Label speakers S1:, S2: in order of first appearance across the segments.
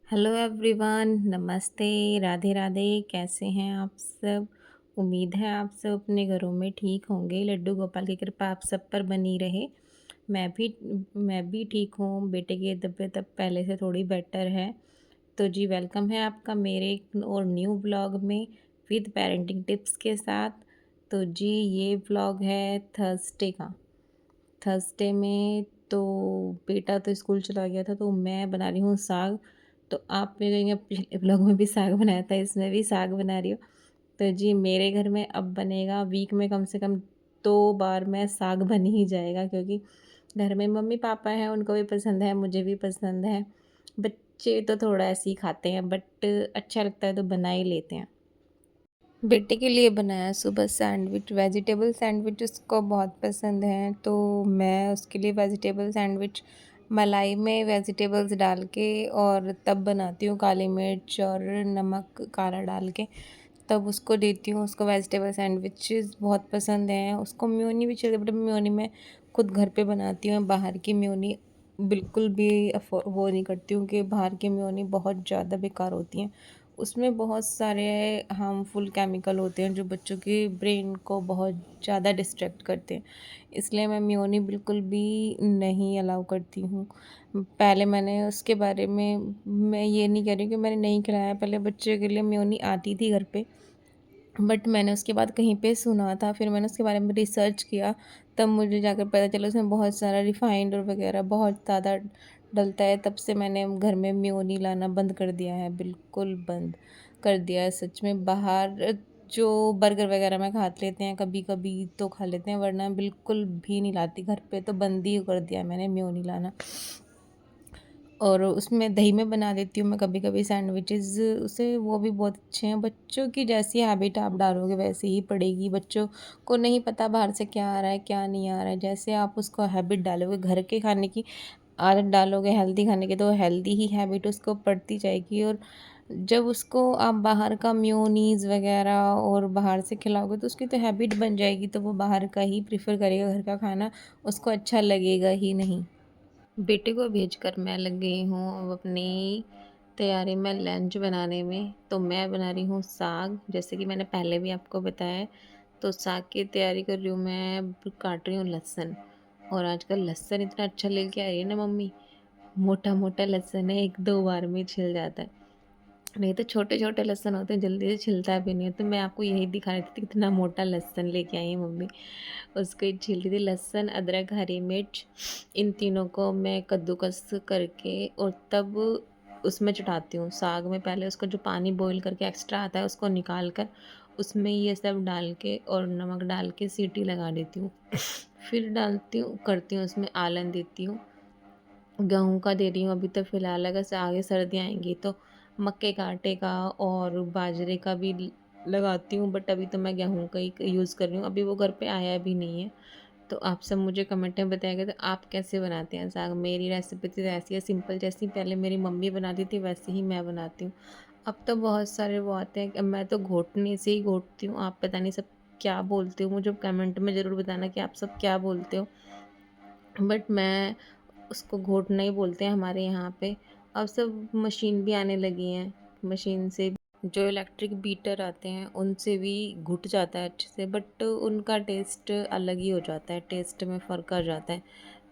S1: Hello everyone, नमस्ते, राधे राधे। कैसे हैं आप सब? उम्मीद है आप सब अपने घरों में ठीक होंगे। लड्डू गोपाल की कृपा आप सब पर बनी रहे। मैं भी ठीक हूँ। बेटे की तबीयत अब पहले से थोड़ी बेटर है। तो जी वेलकम है आपका मेरे एक और न्यू व्लॉग में विद पेरेंटिंग टिप्स के साथ। तो जी ये व्लॉग है थर्सडे का। थर्सडे में तो बेटा तो स्कूल चला गया था, तो मैं बना रही हूँ साग। तो आप भी कहेंगे पिछले ब्लॉग में भी साग बनाया था, इसमें भी साग बना रही हूँ। तो जी मेरे घर में अब बनेगा वीक में कम से कम 2 बार में साग बन ही जाएगा, क्योंकि घर में मम्मी पापा हैं, उनको भी पसंद है, मुझे भी पसंद है। बच्चे तो थोड़ा ऐसे ही खाते हैं, बट अच्छा लगता है तो बना ही लेते हैं। बेटे के लिए बनाया सुबह सैंडविच, वेजिटेबल सैंडविच उसको बहुत पसंद है, तो मैं उसके लिए वेजिटेबल सैंडविच मलाई में वेजिटेबल्स डाल के और तब बनाती हूँ, काली मिर्च और नमक काला डाल के तब उसको देती हूँ। उसको वेजिटेबल सैंडविचेस बहुत पसंद हैं। उसको मेयोनी भी चाहिए, बट मेयोनी मैं खुद घर पे बनाती हूँ। बाहर की मेयोनी बिल्कुल भी वो नहीं करती हूँ, कि बाहर की मेयोनी बहुत ज़्यादा बेकार होती हैं। उसमें बहुत सारे हार्मफुल केमिकल होते हैं जो बच्चों के ब्रेन को बहुत ज़्यादा डिस्ट्रैक्ट करते हैं। इसलिए मैं मेयोनी बिल्कुल भी नहीं अलाउ करती हूँ। पहले मैंने उसके बारे में, मैं ये नहीं कह रही कि मैंने नहीं खिलाया, पहले बच्चे के लिए मेयोनी आती थी घर पे, बट मैंने उसके बाद कहीं पे सुना था, फिर मैंने उसके बारे में रिसर्च किया, तब मुझे जाकर पता चला उसमें बहुत सारा रिफाइंड और वगैरह बहुत ज़्यादा डलता है। तब से मैंने घर में मेयोनी लाना बंद कर दिया है, बिल्कुल बंद कर दिया है सच में। बाहर जो बर्गर वगैरह में खा लेते हैं कभी कभी तो खा लेते हैं, वरना बिल्कुल भी नहीं लाती। घर पे तो बंद ही कर दिया मैंने मेयोनी लाना। और उसमें दही में बना देती हूँ मैं कभी कभी सैंडविचेस, उसे वो भी बहुत अच्छे हैं। बच्चों की जैसी हैबिट आप डालोगे वैसे ही पड़ेगी। बच्चों को नहीं पता बाहर से क्या आ रहा है क्या नहीं आ रहा है, जैसे आप उसको हैबिट डालोगे घर के खाने की आदत डालोगे हेल्दी खाने की, तो हेल्दी ही हैबिट उसको पड़ती जाएगी। और जब उसको आप बाहर का मेयोनीज़ वगैरह और बाहर से खिलाओगे तो उसकी तो हैबिट बन जाएगी, तो वो बाहर का ही प्रेफर करेगा, घर का खाना उसको अच्छा लगेगा ही नहीं। बेटे को भेजकर मैं लग गई हूँ अब अपनी तैयारी में लंच बनाने में। तो मैं बना रही हूँ साग, जैसे कि मैंने पहले भी आपको बताया है। तो साग की तैयारी कर रही हूँ मैं, अब काट रही हूँ लहसुन। और आजकल लहसुन इतना अच्छा लेके आई है ना मम्मी, मोटा मोटा लहसुन है, 1-2 बार में छिल जाता है। नहीं तो छोटे छोटे लहसुन होते हैं, जल्दी से छिलता भी नहीं है। तो मैं आपको यही दिखा रही थी कितना मोटा लहसुन लेके आई है मम्मी। उसको ही छील रही थी, लहसुन अदरक हरी मिर्च, इन तीनों को मैं कद्दूकस करके और तब उसमें चढ़ाती हूँ साग में। पहले उसको जो पानी बॉईल करके एक्स्ट्रा आता है उसको निकाल कर उसमें ये सब डाल के और नमक डाल के सीटी लगा देती हूँ। फिर डालती हूँ, करती हूँ उसमें आलन देती हूँ। गेहूँ का दे रही हूँ अभी तो फ़िलहाल, अगर से आगे सर्दियाँ आएंगी तो मक्के का आटे का और बाजरे का भी लगाती हूँ, बट अभी तो मैं गेहूँ का ही यूज़ कर रही हूँ। अभी वो घर पे आया भी नहीं है। तो आप सब मुझे कमेंट में बताइएगा तो आप कैसे बनाते हैं साग। मेरी रेसिपी तो ऐसी है सिंपल, जैसी पहले मेरी मम्मी बनाती थी वैसे ही मैं बनाती हूँ। अब तो बहुत सारे वो आते हैं, मैं तो घोटने से ही घोटती हूँ। आप पता नहीं सब क्या बोलते हो, मुझे कमेंट में ज़रूर बताना कि आप सब क्या बोलते हो, बट मैं उसको घोटना ही बोलते हैं हमारे यहाँ पे। अब सब मशीन भी आने लगी हैं, मशीन से जो इलेक्ट्रिक बीटर आते हैं उनसे भी घुट जाता है अच्छे से, बट उनका टेस्ट अलग ही हो जाता है, टेस्ट में फ़र्क आ जाता है।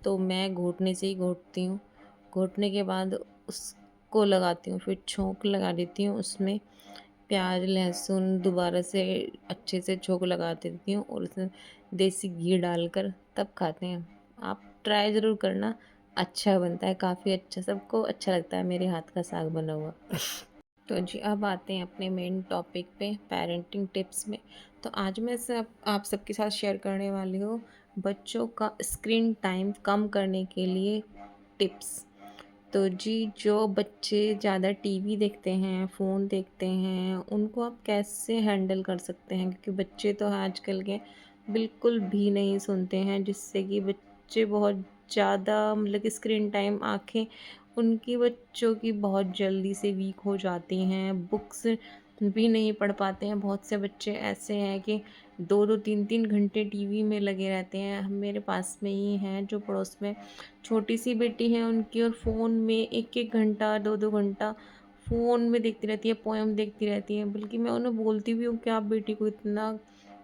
S1: तो मैं घोटने से ही घोटती हूँ। घोटने के बाद उसको लगाती हूँ, फिर छोंक लगा देती हूँ उसमें, प्याज लहसुन दोबारा से अच्छे से छोंक लगा देती हूँ और उसमें देसी घी डालकर तब खाते हैं। आप ट्राई ज़रूर करना, अच्छा बनता है, काफ़ी अच्छा, सबको अच्छा लगता है मेरे हाथ का साग बना हुआ। तो जी अब आते हैं अपने मेन टॉपिक पे, पेरेंटिंग टिप्स में। तो आज मैं सब आप सबके साथ शेयर करने वाली हूँ बच्चों का स्क्रीन टाइम कम करने के लिए टिप्स। तो जी जो बच्चे ज़्यादा टीवी देखते हैं फ़ोन देखते हैं उनको आप कैसे हैंडल कर सकते हैं, क्योंकि बच्चे तो आजकल के बिल्कुल भी नहीं सुनते हैं, जिससे कि बच्चे बहुत ज़्यादा मतलब कि स्क्रीन टाइम आँखें उनकी बच्चों की बहुत जल्दी से वीक हो जाती हैं, बुक्स भी नहीं पढ़ पाते हैं। बहुत से बच्चे ऐसे हैं कि 2-2 3-3 घंटे टीवी में लगे रहते हैं। हम मेरे पास में ही हैं जो पड़ोस में छोटी सी बेटी है उनकी, और फ़ोन में 1-1 घंटा 2-2 घंटा फ़ोन में देखती रहती है, पोएम देखती रहती हैं। बल्कि मैं उन्हें बोलती भी हूँ कि आप बेटी को इतना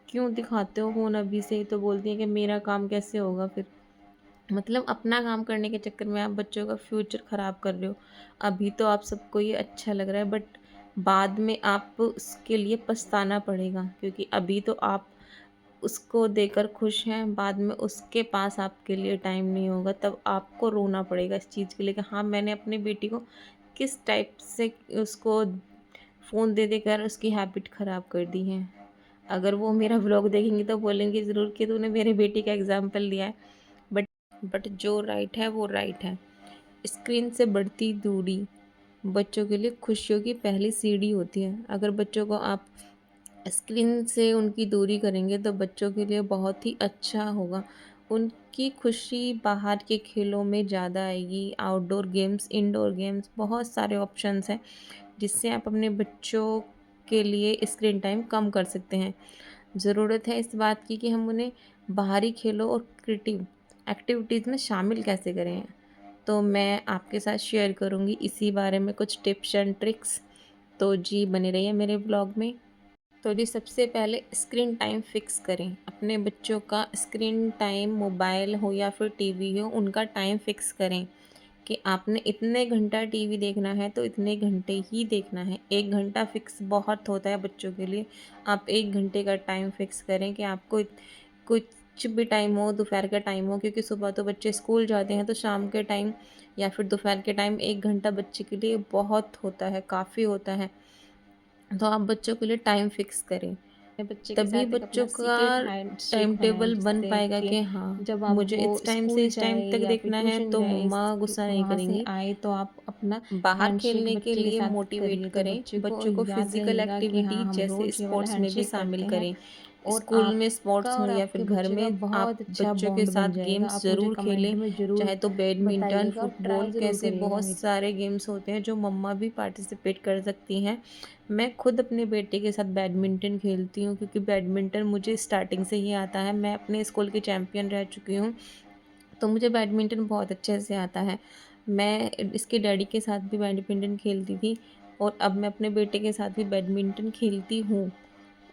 S1: क्यों दिखाते हो फ़ोन अभी से? तो बोलती हैं कि मेरा काम कैसे होगा फिर? मतलब अपना काम करने के चक्कर में आप बच्चों का फ्यूचर ख़राब कर रहे हो। अभी तो आप सबको ये अच्छा लग रहा है, बट बाद में आप उसके लिए पछताना पड़ेगा, क्योंकि अभी तो आप उसको देकर खुश हैं, बाद में उसके पास आपके लिए टाइम नहीं होगा, तब आपको रोना पड़ेगा इस चीज़ के लिए कि हाँ, मैंने अपनी बेटी को किस टाइप से उसको फ़ोन दे देकर उसकी हैबिट ख़राब कर दी है। अगर वो मेरा व्लॉग देखेंगी तो बोलेंगी ज़रूर कि तूने मेरी बेटी का एग्ज़ाम्पल लिया है। बट जो राइट है वो राइट है। स्क्रीन से बढ़ती दूरी बच्चों के लिए खुशियों की पहली सीढ़ी होती है। अगर बच्चों को आप स्क्रीन से उनकी दूरी करेंगे तो बच्चों के लिए बहुत ही अच्छा होगा। उनकी खुशी बाहर के खेलों में ज़्यादा आएगी। आउटडोर गेम्स, इंडोर गेम्स, बहुत सारे ऑप्शंस हैं जिससे आप अपने बच्चों के लिए स्क्रीन टाइम कम कर सकते हैं। ज़रूरत है इस बात की कि हम उन्हें बाहरी खेलों और क्रिएटिव एक्टिविटीज़ में शामिल कैसे करें। तो मैं आपके साथ शेयर करूँगी इसी बारे में कुछ टिप्स एंड ट्रिक्स। तो जी बने रहिए मेरे ब्लॉग में। तो जी सबसे पहले स्क्रीन टाइम फ़िक्स करें। अपने बच्चों का स्क्रीन टाइम, मोबाइल हो या फिर टीवी हो, उनका टाइम फ़िक्स करें कि आपने इतने घंटा टीवी देखना है तो इतने घंटे ही देखना है। 1 घंटा फ़िक्स बहुत होता है बच्चों के लिए। आप 1 घंटे का टाइम फ़िक्स करें कि आपको कुछ भी टाइम हो, दोपहर का टाइम हो, क्योंकि सुबह तो बच्चे स्कूल जाते हैं, तो शाम के टाइम या फिर दोपहर के टाइम 1 घंटा बच्चे के लिए बहुत होता है, काफ़ी होता है। तो आप बच्चों के लिए टाइम फ़िक्स करें।
S2: अपने बच्चे के
S1: तभी
S2: साथ एक अपना
S1: बच्चों का
S2: सीक्रेट हैंडशेक
S1: टाइम
S2: बनाएँ
S1: टेबल बन
S2: जिससे
S1: पाएगा
S2: कि
S1: कि हाँ,
S2: जब आप
S1: मुझे
S2: वो
S1: इस टाइम से
S2: स्कूल
S1: इस टाइम
S2: जाए
S1: तक
S2: या फिर
S1: देखना है
S2: ट्यूशन
S1: तो
S2: जाए
S1: मम्मा गुस्सा नहीं
S2: वहाँ से
S1: करेंगी।
S2: आए तो आप अपना
S1: बाहर
S2: हैंडशेक
S1: खेलने के
S2: बच्चे के
S1: लिए
S2: साथ
S1: मोटिवेट
S2: करिए तो
S1: करें,
S2: बच्चे को
S1: बच्चों को
S2: याद
S1: फिज़िकल
S2: रहेगा कि हाँ
S1: एक्टिविटी
S2: हम
S1: जैसे
S2: रोज़ ये वाला
S1: स्पोर्ट्स में भी
S2: हैंडशेक
S1: शामिल
S2: करते हैं
S1: करें।
S2: और
S1: स्कूल में
S2: आपका
S1: स्पोर्ट्स हो
S2: और
S1: या फिर
S2: आपके
S1: घर
S2: बच्चे का
S1: में आप
S2: बहुत अच्छा
S1: बच्चों के
S2: बॉन्ड बन
S1: साथ
S2: जाएगा।
S1: गेम्स
S2: आप मुझे
S1: ज़रूर
S2: कमेंट
S1: खेलें,
S2: में ज़रूर
S1: चाहे तो बैडमिंटन,
S2: बताइएगा और
S1: फुटबॉल,
S2: ट्राई ज़रूर
S1: कैसे
S2: करिएगा
S1: बहुत सारे गेम्स होते हैं जो मम्मा भी पार्टिसिपेट कर सकती हैं। मैं खुद अपने बेटे के साथ बैडमिंटन खेलती हूँ, क्योंकि बैडमिंटन मुझे स्टार्टिंग से ही आता है। मैं अपने स्कूल की चैंपियन रह चुकी हूँ, तो मुझे बैडमिंटन बहुत अच्छे से आता है। मैं इसके डैडी के साथ भी बैडमिंटन खेलती थी और अब मैं अपने बेटे के साथ भी बैडमिंटन खेलती हूँ।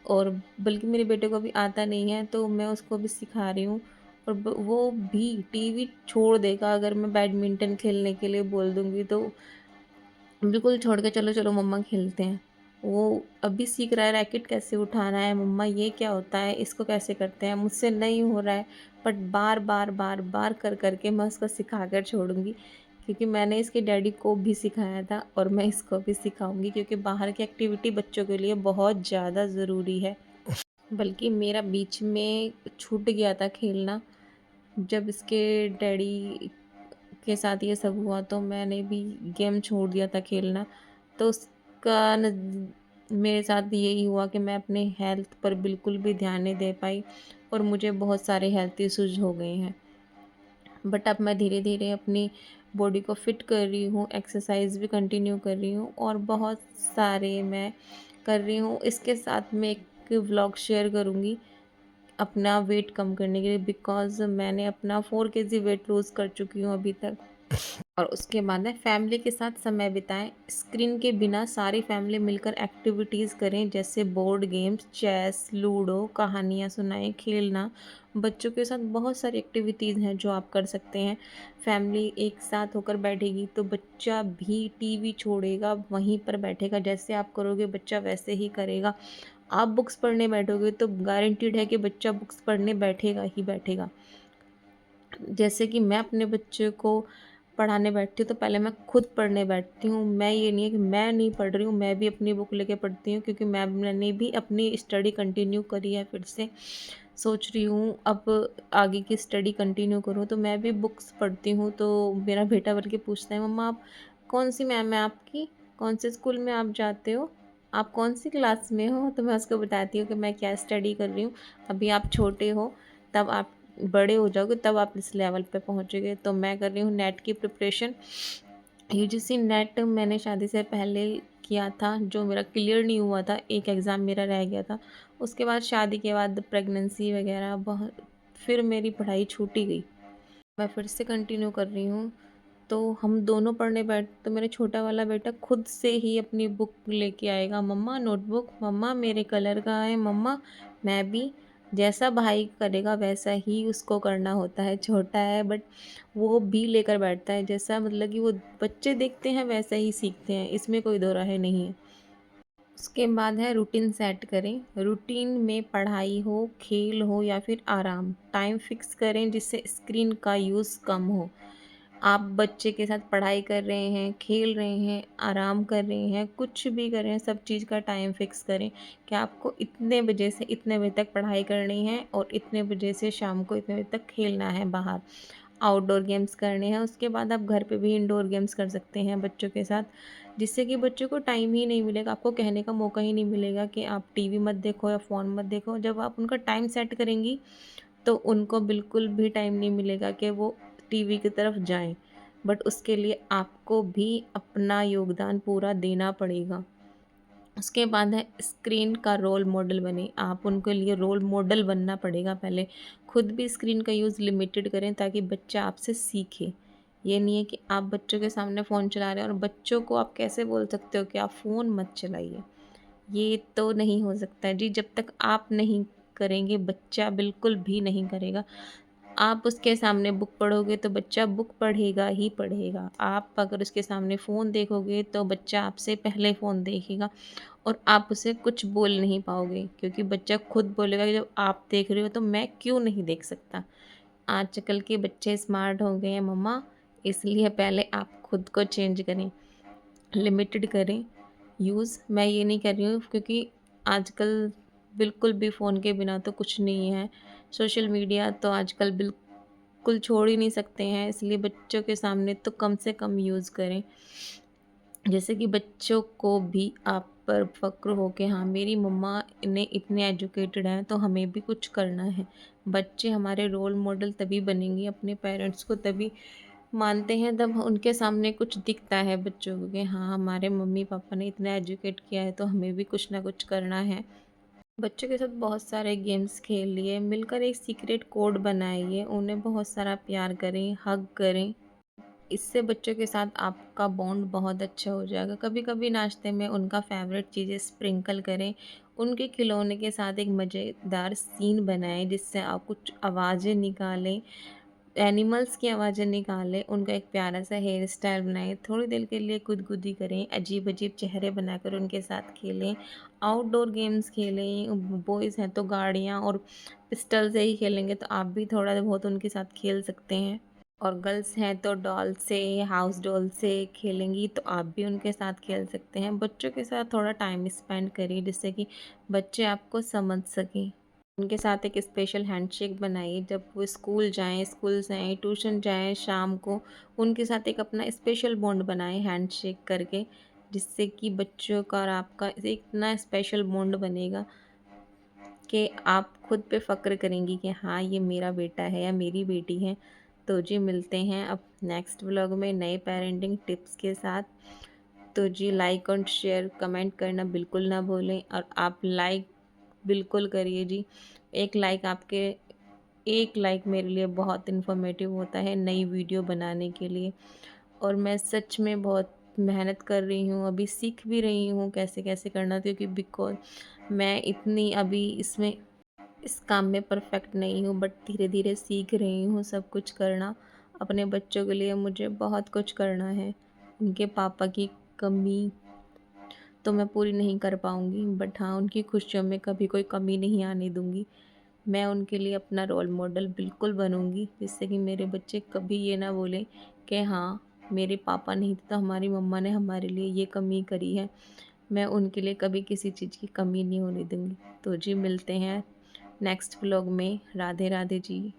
S1: और बल्कि मेरे बेटे को अभी आता नहीं है तो मैं उसको भी सिखा रही हूँ। और वो भी टीवी छोड़ देगा अगर मैं बैडमिंटन खेलने के लिए बोल दूँगी तो बिल्कुल छोड़ के चलो चलो मम्मा खेलते हैं। वो अभी सीख रहा है रैकेट कैसे उठाना है, मम्मा ये क्या होता है, इसको कैसे करते हैं, मुझसे नहीं हो रहा है। बट बार बार बार बार कर करके मैं उसको सिखा कर छोड़ूंगी, क्योंकि मैंने इसके डैडी को भी सिखाया था और मैं इसको भी सिखाऊंगी, क्योंकि बाहर की एक्टिविटी बच्चों के लिए बहुत ज़्यादा ज़रूरी है। बल्कि मेरा बीच में छूट गया था खेलना, जब इसके डैडी के साथ ये सब हुआ तो मैंने भी गेम छोड़ दिया था खेलना। तो उसका मेरे साथ यही हुआ कि मैं अपने हेल्थ पर बिल्कुल भी ध्यान नहीं दे पाई और मुझे बहुत सारे हेल्थ इश्यूज हो गए हैं। बट अब मैं धीरे धीरे अपनी बॉडी को फिट कर रही हूँ, एक्सरसाइज भी कंटिन्यू कर रही हूँ और बहुत सारे मैं कर रही हूँ। इसके साथ मैं एक व्लॉग शेयर करूँगी अपना वेट कम करने के लिए, बिकॉज़ मैंने अपना 4 केजी वेट लूज़ कर चुकी हूँ अभी तक। और उसके बाद है फैमिली के साथ समय बिताएं। स्क्रीन के बिना सारी फैमिली मिलकर एक्टिविटीज़ करें, जैसे बोर्ड गेम्स, चेस, लूडो, कहानियाँ सुनाएं, खेलना। बच्चों के साथ बहुत सारी एक्टिविटीज़ हैं जो आप कर सकते हैं। फैमिली एक साथ होकर बैठेगी तो बच्चा भी टीवी छोड़ेगा, वहीं पर बैठेगा। जैसे आप करोगे बच्चा वैसे ही करेगा। आप बुक्स पढ़ने बैठोगे तो गारंटीड है कि बच्चा बुक्स पढ़ने बैठेगा ही बैठेगा। जैसे कि मैं अपने बच्चे को पढ़ाने बैठती हूँ तो पहले मैं खुद पढ़ने बैठती हूँ। मैं ये नहीं है कि मैं नहीं पढ़ रही हूँ, मैं भी अपनी बुक लेके पढ़ती हूँ, क्योंकि मैंने भी अपनी स्टडी कंटिन्यू करी है। फिर से सोच रही हूँ अब आगे की स्टडी कंटिन्यू करूँ, तो मैं भी बुक्स पढ़ती हूँ। तो मेरा बेटा बल्कि पूछता है, मम्मा आप कौन सी मैम है आपकी, कौन से स्कूल में आप जाते हो, आप कौन सी क्लास में हो? तो मैं उसको बताती हूँ कि मैं क्या स्टडी कर रही हूँ। अभी आप छोटे हो, तब आप बड़े हो जाओगे तब आप इस लेवल पे पहुँचोगे। तो मैं कर रही हूँ नेट की प्रिपरेशन। यूजीसी नेट मैंने शादी से पहले किया था, जो मेरा क्लियर नहीं हुआ था, एक एग्ज़ाम मेरा रह गया था। उसके बाद शादी के बाद प्रेगनेंसी वगैरह बहुत, फिर मेरी पढ़ाई छूट ही गई। मैं फिर से कंटिन्यू कर रही हूँ। तो हम दोनों पढ़ने बैठ तो मेरा छोटा वाला बेटा खुद से ही अपनी बुक लेके आएगा, मम्मा नोटबुक, मम्मा मेरे कलर कहाँ है, मम्मा मैं भी। जैसा भाई करेगा वैसा ही उसको करना होता है, छोटा है बट वो भी लेकर बैठता है, जैसा मतलब कि वो बच्चे देखते हैं वैसा ही सीखते हैं, इसमें कोई दो राहे नहीं है। उसके बाद है रूटीन सेट करें। रूटीन में पढ़ाई हो, खेल हो या फिर आराम, टाइम फिक्स करें जिससे स्क्रीन का यूज़ कम हो। आप बच्चे के साथ पढ़ाई कर रहे हैं, खेल रहे हैं, आराम कर रहे हैं, कुछ भी कर रहे हैं, सब चीज़ का टाइम फिक्स करें कि आपको इतने बजे से इतने बजे तक पढ़ाई करनी है और इतने बजे से शाम को इतने बजे तक खेलना है बाहर, आउटडोर गेम्स करने हैं। उसके बाद आप घर पे भी इंडोर गेम्स कर सकते हैं बच्चों के साथ, जिससे कि बच्चों को टाइम ही नहीं मिलेगा, आपको कहने का मौका ही नहीं मिलेगा कि आप टीवी मत देखो या फ़ोन मत देखो। जब आप उनका टाइम सेट करेंगी तो उनको बिल्कुल भी टाइम नहीं मिलेगा कि वो टीवी की तरफ जाएँ। बट उसके लिए आपको भी अपना योगदान पूरा देना पड़ेगा। उसके बाद है स्क्रीन का रोल मॉडल बने। आप उनके लिए रोल मॉडल बनना पड़ेगा पहले। खुद भी स्क्रीन का यूज़ लिमिटेड करें ताकि बच्चा आपसे सीखे। ये नहीं है कि आप बच्चों के सामने फ़ोन चला रहे हैं और बच्चों को आप कैसे बोल सकते हो कि आप फ़ोन मत चलाइए। ये तो नहीं हो सकता है जी, जब तक आप नहीं करेंगे बच्चा बिल्कुल भी नहीं करेगा। आप उसके सामने बुक पढ़ोगे तो बच्चा बुक पढ़ेगा ही पढ़ेगा। आप अगर उसके सामने फ़ोन देखोगे तो बच्चा आपसे पहले फ़ोन देखेगा और आप उसे कुछ बोल नहीं पाओगे, क्योंकि बच्चा खुद बोलेगा कि जब आप देख रहे हो तो मैं क्यों नहीं देख सकता। आजकल के बच्चे स्मार्ट हो गए हैं मम्मा, इसलिए पहले आप खुद को चेंज करें, लिमिटेड करें यूज़। मैं ये नहीं कर रही हूँ क्योंकि आजकल बिल्कुल भी फ़ोन के बिना तो कुछ नहीं है। सोशल मीडिया तो आजकल बिल्कुल छोड़ ही नहीं सकते हैं, इसलिए बच्चों के सामने तो कम से कम यूज़ करें। जैसे कि बच्चों को भी आप पर फ़क्र हो कि हाँ, मेरी मम्मा ने इतने एजुकेटेड हैं तो हमें भी कुछ करना है। बच्चे हमारे रोल मॉडल तभी बनेंगे, अपने पेरेंट्स को तभी मानते हैं जब उनके सामने कुछ दिखता है बच्चों को कि हाँ, हमारे मम्मी-पापा ने इतना एजुकेट किया है तो हमें भी कुछ ना कुछ करना है। बच्चों के साथ बहुत सारे गेम्स खेल लिए, मिलकर एक सीक्रेट कोड बनाइए, उन्हें बहुत सारा प्यार करें, हग करें। इससे बच्चों के साथ आपका बॉन्ड बहुत अच्छा हो जाएगा। कभी-कभी नाश्ते में उनका फ़ेवरेट चीज़ें स्प्रिंकल करें। उनके खिलौने के साथ एक मज़ेदार सीन बनाएँ जिससे आप कुछ आवाज़ें निकालें, एनिमल्स की आवाज़ें निकालें, उनका एक प्यारा-सा हेयर स्टाइल बनाएँ, थोड़ी देर के लिए गुदगुदी करें, अजीब-अजीब चेहरे बनाकर उनके साथ खेलें, आउटडोर गेम्स खेलें। बॉयज़ हैं तो गाड़ियाँ और पिस्टल से ही खेलेंगे तो आप भी थोड़ा बहुत उनके साथ खेल सकते हैं। और गर्ल्स हैं तो डॉल से, हाउस डॉल से खेलेंगी तो आप भी उनके साथ खेल सकते हैं। बच्चों के साथ थोड़ा टाइम स्पेंड करिए जिससे कि बच्चे आपको समझ सकें। उनके साथ एक स्पेशल हैंडशेक बनाइए जब वो स्कूल से आएँ, ट्यूशन जाएँ शाम को, उनके साथ एक अपना स्पेशल बॉन्ड बनाएँ हैंडशेक करके, जिससे कि बच्चों का और आपका एक इतना स्पेशल बॉन्ड बनेगा कि आप खुद पे फ़क्र करेंगी कि हाँ, ये मेरा बेटा है या मेरी बेटी है। तो जी मिलते हैं अब नेक्स्ट व्लॉग में नए पेरेंटिंग टिप्स के साथ। तो जी लाइक और शेयर कमेंट करना बिल्कुल ना भूलें और आप लाइक बिल्कुल करिए जी। एक लाइक आपके एक लाइक मेरे लिए बहुत इन्फॉर्मेटिव होता है नई वीडियो बनाने के लिए। और मैं सच में बहुत मेहनत कर रही हूँ, अभी सीख भी रही हूँ कैसे-कैसे करना, क्योंकि बिकॉज़ मैं इतनी अभी इस काम में परफेक्ट नहीं हूँ, बट धीरे-धीरे सीख रही हूँ सब कुछ करना। अपने बच्चों के लिए मुझे बहुत कुछ करना है। उनके पापा की कमी तो मैं पूरी नहीं कर पाऊँगी, बट हाँ, उनकी खुशियों में कभी कोई कमी नहीं आने दूँगी। मैं उनके लिए अपना रोल मॉडल बिल्कुल बनूँगी, जिससे कि मेरे बच्चे कभी ये ना बोलें कि हाँ, मेरे पापा नहीं थे तो हमारी मम्मा ने हमारे लिए ये कमी करी है। मैं उनके लिए कभी किसी चीज़ की कमी नहीं होने दूँगी। तो जी मिलते हैं नेक्स्ट व्लॉग में। राधे राधे जी।